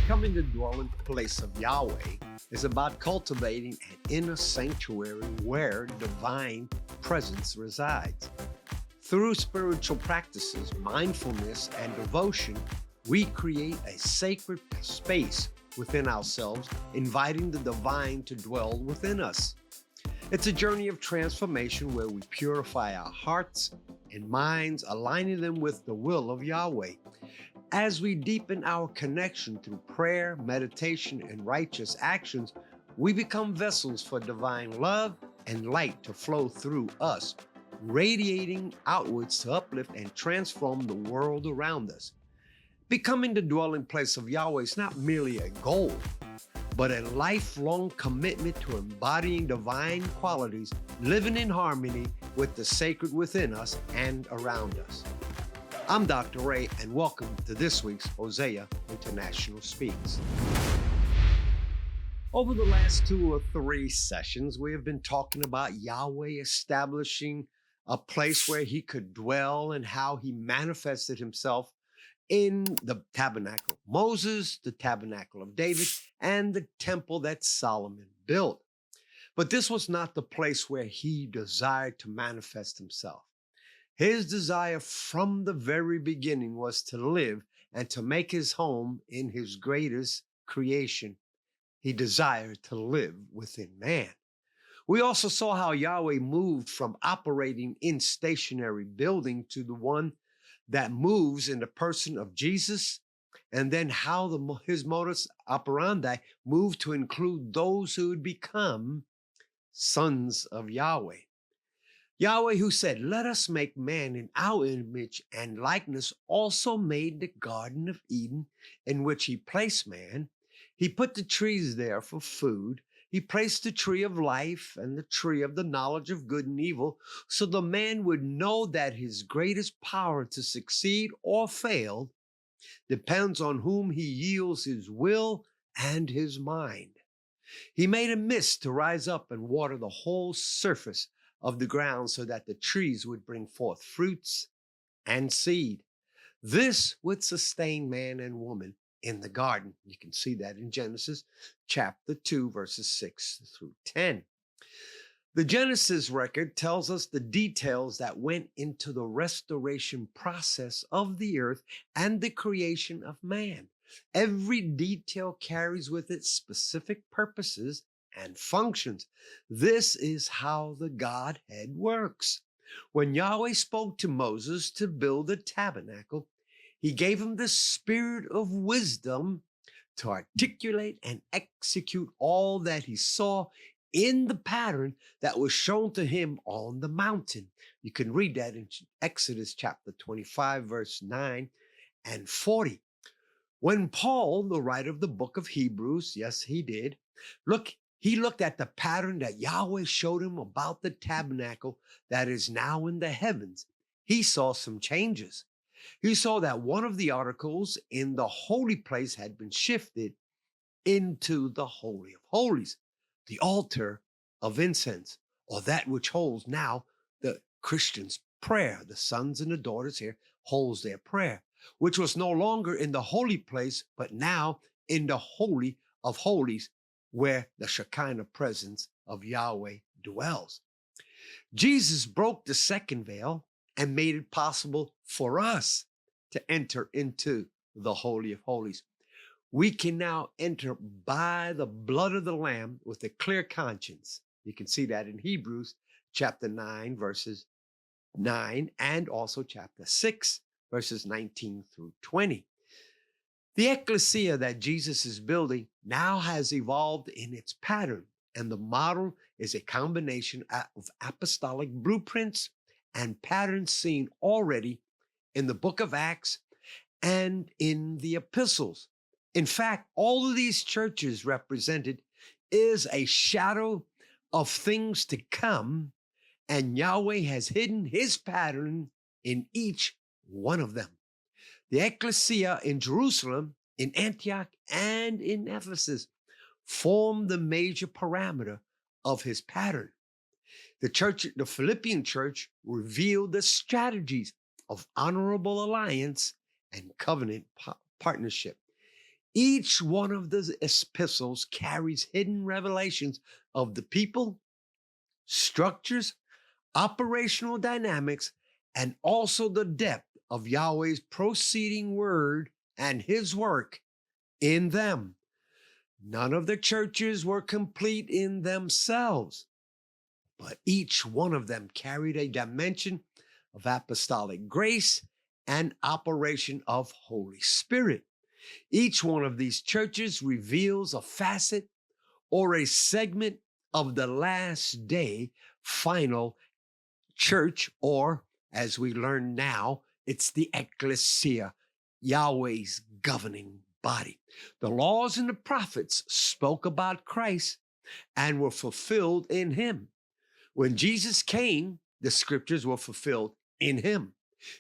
Becoming the dwelling place of Yahweh is about cultivating an inner sanctuary where divine presence resides. Through spiritual practices, mindfulness, and devotion, we create a sacred space within ourselves, inviting the divine to dwell within us. It's a journey of transformation where we purify our hearts and minds, aligning them with the will of Yahweh. As we deepen our connection through prayer, meditation, and righteous actions, we become vessels for divine love and light to flow through us, radiating outwards to uplift and transform the world around us. Becoming the dwelling place of Yahweh is not merely a goal, but a lifelong commitment to embodying divine qualities, living in harmony with the sacred within us and around us. I'm Dr. Ray, and welcome to this week's Hosea International Speaks. Over the last 2 or 3 sessions, we have been talking about Yahweh establishing a place where he could dwell and how he manifested himself in the tabernacle of Moses, the tabernacle of David, and the temple that Solomon built. But this was not the place where he desired to manifest himself. His desire from the very beginning was to live and to make his home in his greatest creation. He desired to live within man. We also saw how Yahweh moved from operating in stationary building to the one that moves in the person of Jesus, and then how his modus operandi moved to include those who would become sons of Yahweh. Yahweh, who said, "Let us make man in our image and likeness," also made the Garden of Eden in which he placed man. He put the trees there for food. He placed the tree of life and the tree of the knowledge of good and evil, so the man would know that his greatest power to succeed or fail depends on whom he yields his will and his mind. He made a mist to rise up and water the whole surface of the ground so that the trees would bring forth fruits and seed. This would sustain man and woman in the garden. You can see that in Genesis chapter 2, verses 6 through 10. The Genesis record tells us the details that went into the restoration process of the earth and the creation of man. Every detail carries with it specific purposes and functions. This is how the Godhead works. When Yahweh spoke to Moses to build the tabernacle, he gave him the spirit of wisdom to articulate and execute all that he saw in the pattern that was shown to him on the mountain. You can read that in Exodus chapter 25, verse 9 and 40. When Paul, the writer of the book of Hebrews, yes, he did, he looked at the pattern that Yahweh showed him about the tabernacle that is now in the heavens. He saw some changes. He saw that one of the articles in the holy place had been shifted into the Holy of Holies, the altar of incense, or that which holds now the Christian's prayer. The sons and the daughters here holds their prayer, which was no longer in the holy place, but now in the Holy of Holies, where the Shekinah presence of Yahweh dwells. Jesus broke the second veil and made it possible for us to enter into the Holy of Holies. We can now enter by the blood of the Lamb with a clear conscience. You can see that in Hebrews chapter 9, verses 9, and also chapter 6, verses 19 through 20. The Ekklesia that Jesus is building now has evolved in its pattern, and the model is a combination of apostolic blueprints and patterns seen already in the book of Acts and in the epistles. In fact, all of these churches represented is a shadow of things to come, and Yahweh has hidden his pattern in each one of them. The Ekklesia in Jerusalem, in Antioch, and in Ephesus formed the major parameter of his pattern. The Philippian church revealed the strategies of honorable alliance and covenant partnership. Each one of the epistles carries hidden revelations of the people, structures, operational dynamics, and also the depth of Yahweh's proceeding word and his work in them. None of the churches were complete in themselves, but each one of them carried a dimension of apostolic grace and operation of Holy Spirit. Each one of these churches reveals a facet or a segment of the last day final church, or as we learn now, it's the Ekklesia, Yahweh's governing body. The laws and the prophets spoke about Christ and were fulfilled in him. When Jesus came, the scriptures were fulfilled in him.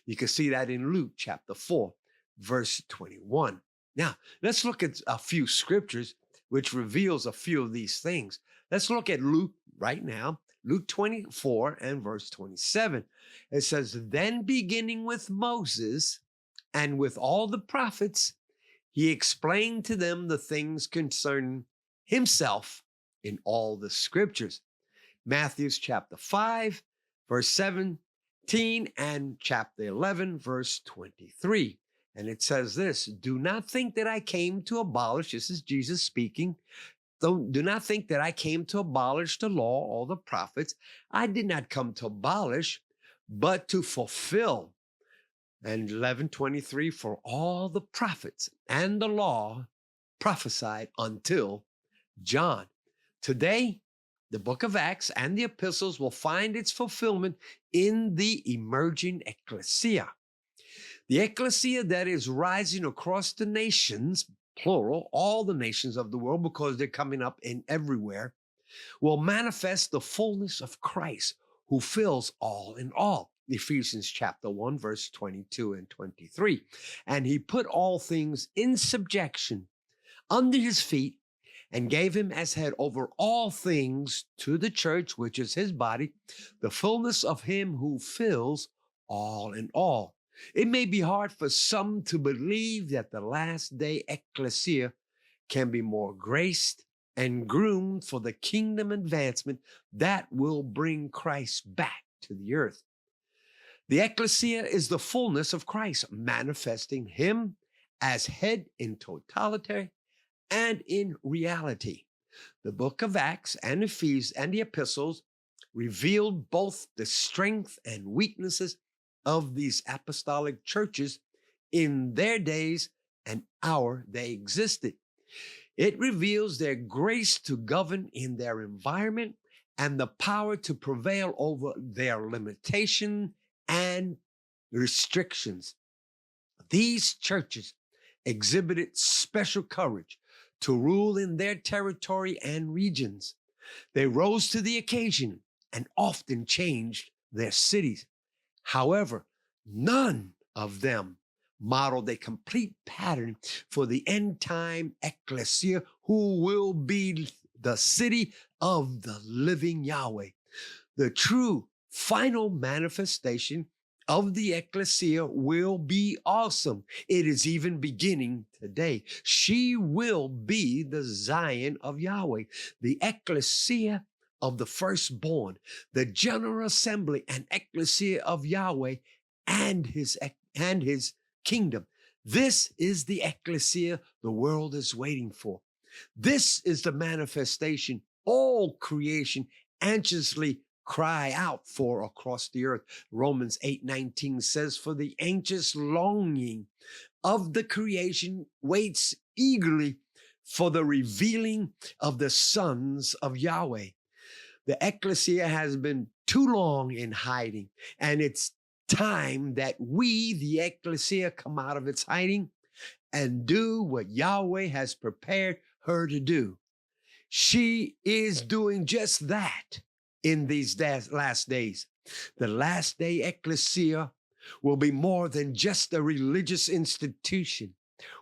You can see that in Luke chapter 4, verse 21. Now, let's look at a few scriptures which reveals a few of these things. Let's look at Luke right now, Luke 24 and verse 27. It says, then beginning with Moses and with all the prophets, he explained to them the things concerning himself in all the scriptures. Matthew chapter 5, verse 17, and chapter 11, verse 23. And it says this, do not think that I came to abolish, this is Jesus speaking, do not think that I came to abolish the law or the prophets. I did not come to abolish, but to fulfill. And 11:23, for all the prophets and the law prophesied until John. Today, the book of Acts and the epistles will find its fulfillment in the emerging Ekklesia. The Ekklesia that is rising across the nations, plural, all the nations of the world, because they're coming up in everywhere, will manifest the fullness of Christ, who fills all in all. Ephesians chapter 1, verse 22 and 23. And he put all things in subjection under his feet and gave him as head over all things to the church, which is his body, the fullness of him who fills all in all. It may be hard for some to believe that the last day Ekklesia can be more graced and groomed for the kingdom advancement that will bring Christ back to the earth. The Ekklesia is the fullness of Christ, manifesting him as head in totality and in reality. The book of Acts and Ephesians and the epistles revealed both the strength and weaknesses of these apostolic churches in their days and hour they existed. It reveals their grace to govern in their environment and the power to prevail over their limitation and restrictions. These churches exhibited special courage to rule in their territory and regions. They rose to the occasion and often changed their cities. However, none of them modeled a complete pattern for the end time Ekklesia, who will be the city of the living Yahweh. The true final manifestation of the Ekklesia will be awesome. It is even beginning today. She will be the Zion of Yahweh, the Ekklesia of the firstborn, the general assembly and Ekklesia of Yahweh and his kingdom. This is the Ekklesia the world is waiting for. This is the manifestation all creation anxiously cry out for across the earth. Romans 8:19 says, for the anxious longing of the creation waits eagerly for the revealing of the sons of Yahweh. The Ekklesia has been too long in hiding, and it's time that we, the Ekklesia, come out of its hiding and do what Yahweh has prepared her to do. She is doing just that in these last days. The last day Ekklesia will be more than just a religious institution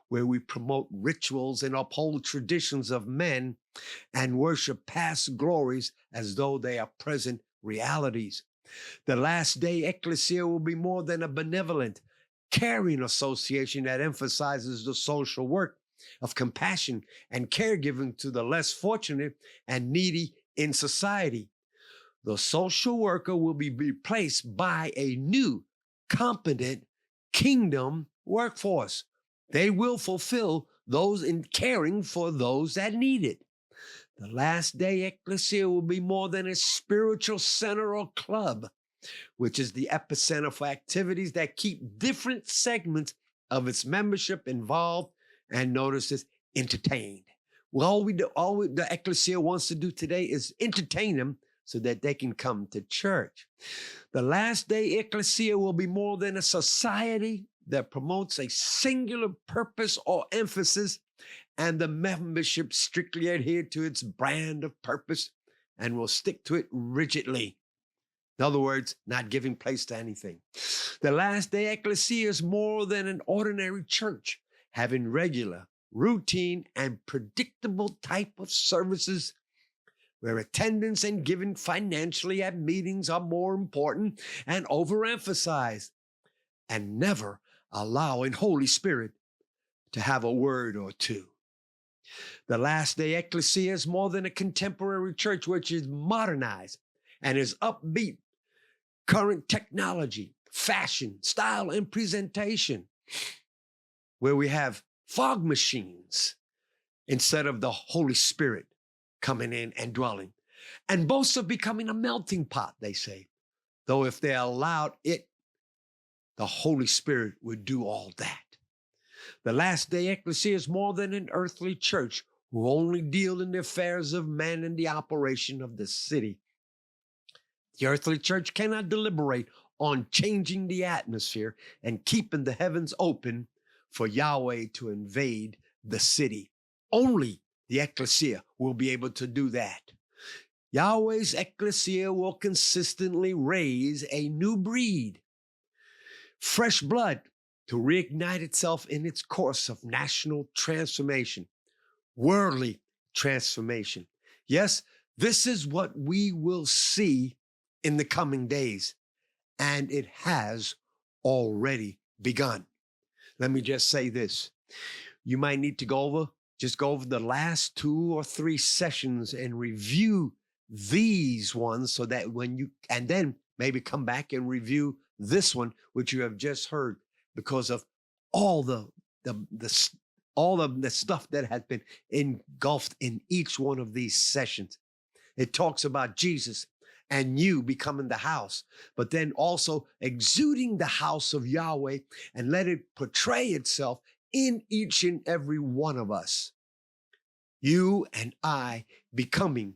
where we promote rituals and uphold traditions of men and worship past glories as though they are present realities. The last day Ekklesia will be more than a benevolent, caring association that emphasizes the social work of compassion and caregiving to the less fortunate and needy in society. The social worker will be replaced by a new, competent kingdom workforce. They will fulfill those in caring for those that need it. The last day Ekklesia will be more than a spiritual center or club, which is the epicenter for activities that keep different segments of its membership involved and, notice this, entertained. Well, all the Ekklesia wants to do today is entertain them so that they can come to church. The last day Ekklesia will be more than a society that promotes a singular purpose or emphasis, and the membership strictly adhere to its brand of purpose and will stick to it rigidly. In other words, not giving place to anything. The last day Ekklesia is more than an ordinary church, having regular, routine, and predictable type of services where attendance and giving financially at meetings are more important and overemphasized, and never allowing Holy Spirit to have a word or two. The last day Ekklesia is more than a contemporary church which is modernized and is upbeat, current technology, fashion, style, and presentation, where we have fog machines instead of the Holy Spirit coming in and dwelling, and boasts of becoming a melting pot, they say, though if they allowed it, the Holy Spirit would do all that. The last day Ekklesia is more than an earthly church who only deal in the affairs of men and the operation of the city. The earthly church cannot deliberate on changing the atmosphere and keeping the heavens open for Yahweh to invade the city. Only the Ekklesia will be able to do that. Yahweh's Ekklesia will consistently raise a new breed, fresh blood, to reignite itself in its course of national transformation, worldly transformation. Yes, this is what we will see in the coming days, and it has already begun. Let me just say this. You might need to go over the last 2 or 3 sessions and review these ones so that and then maybe come back and review this one, which you have just heard, because of all the stuff that has been engulfed in each one of these sessions. It talks about Jesus and you becoming the house, but then also exuding the house of Yahweh and let it portray itself in each and every one of us. You and I becoming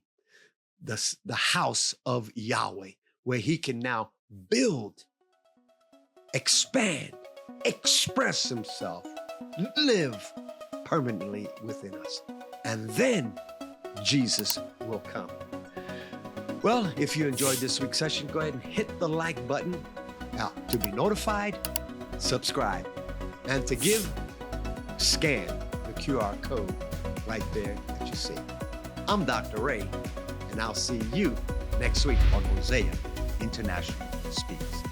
the house of Yahweh, where he can now build, expand, express himself, live permanently within us. And then Jesus will come. Well, if you enjoyed this week's session, go ahead and hit the like button. Now, to be notified, subscribe. And to give, scan the QR code right there that you see. I'm Dr. Ray, and I'll see you next week on Hosea International Speaks.